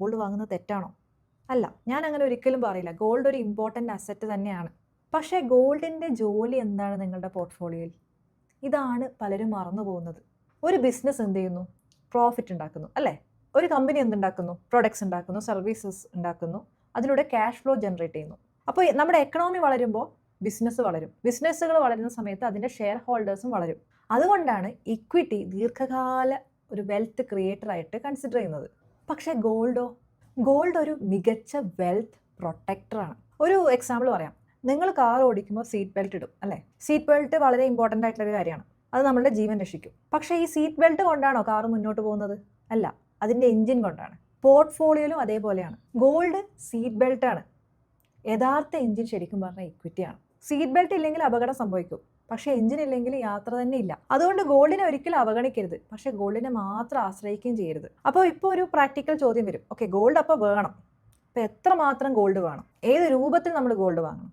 Gold വാങ്ങുന്നത് തെറ്റാണോ? അല്ല, ഞാൻ അങ്ങനെ ഒരിക്കലും പറയില്ല. ഗോൾഡ് ഒരു ഇമ്പോർട്ടൻ്റ് അസറ്റ് തന്നെയാണ്. പക്ഷേ ഗോൾഡിൻ്റെ ജോലി എന്താണ് നിങ്ങളുടെ പോർട്ട്ഫോളിയോയിൽ? ഇതാണ് പലരും മറന്നു പോകുന്നത്. ഒരു ബിസിനസ് എന്ത് ചെയ്യുന്നു? പ്രോഫിറ്റ് ഉണ്ടാക്കുന്നു, അല്ലേ? ഒരു കമ്പനി എന്തുണ്ടാക്കുന്നു? പ്രൊഡക്ട്സ് ഉണ്ടാക്കുന്നു, സർവീസസ് ഉണ്ടാക്കുന്നു, അതിലൂടെ ക്യാഷ് ഫ്ലോ ജനറേറ്റ് ചെയ്യുന്നു. അപ്പോൾ നമ്മുടെ എക്കണോമി വളരുമ്പോൾ ബിസിനസ് വളരും. ബിസിനസ്സുകൾ വളരുന്ന സമയത്ത് അതിൻ്റെ ഷെയർ ഹോൾഡേഴ്സും വളരും. അതുകൊണ്ടാണ് ഇക്വിറ്റി ദീർഘകാല ഒരു വെൽത്ത് ക്രിയേറ്റർ ആയിട്ട് കൺസിഡർ ചെയ്യുന്നത്. പക്ഷേ ഗോൾഡോ? ഗോൾഡ് ഒരു മികച്ച വെൽത്ത് പ്രൊട്ടക്ടറാണ്. ഒരു എക്സാമ്പിൾ പറയാം. നിങ്ങൾ കാർ ഓടിക്കുമ്പോൾ സീറ്റ് ബെൽറ്റ് ഇടും, അല്ലേ? സീറ്റ് ബെൽറ്റ് വളരെ ഇമ്പോർട്ടൻ്റ് ആയിട്ടുള്ളൊരു കാര്യമാണ്. അത് നമ്മളുടെ ജീവൻ രക്ഷിക്കും. പക്ഷേ ഈ സീറ്റ് ബെൽറ്റ് കൊണ്ടാണോ കാർ മുന്നോട്ട് പോകുന്നത്? അല്ല, അതിൻ്റെ എൻജിൻ കൊണ്ടാണ്. പോർട്ട്ഫോളിയോയിലും അതേപോലെയാണ്. ഗോൾഡ് സീറ്റ് ബെൽറ്റാണ്. യഥാർത്ഥ എൻജിൻ ശരിക്കും പറഞ്ഞാൽ ഇക്വിറ്റിയാണ്. സീറ്റ് ബെൽറ്റ് ഇല്ലെങ്കിൽ അപകടം സംഭവിക്കും, പക്ഷേ എൻജിൻ ഇല്ലെങ്കിൽ യാത്ര തന്നെ ഇല്ല. അതുകൊണ്ട് ഗോൾഡിനെ ഒരിക്കലും അവഗണിക്കരുത്, പക്ഷേ ഗോൾഡിനെ മാത്രം ആശ്രയിക്കുകയും ചെയ്യരുത്. അപ്പോൾ ഇപ്പോൾ ഒരു പ്രാക്ടിക്കൽ ചോദ്യം വരും. ഓക്കെ, ഗോൾഡ് അപ്പോൾ വേണം. അപ്പോൾ എത്രമാത്രം ഗോൾഡ് വേണം? ഏത് രൂപത്തിൽ നമ്മൾ ഗോൾഡ് വാങ്ങണം?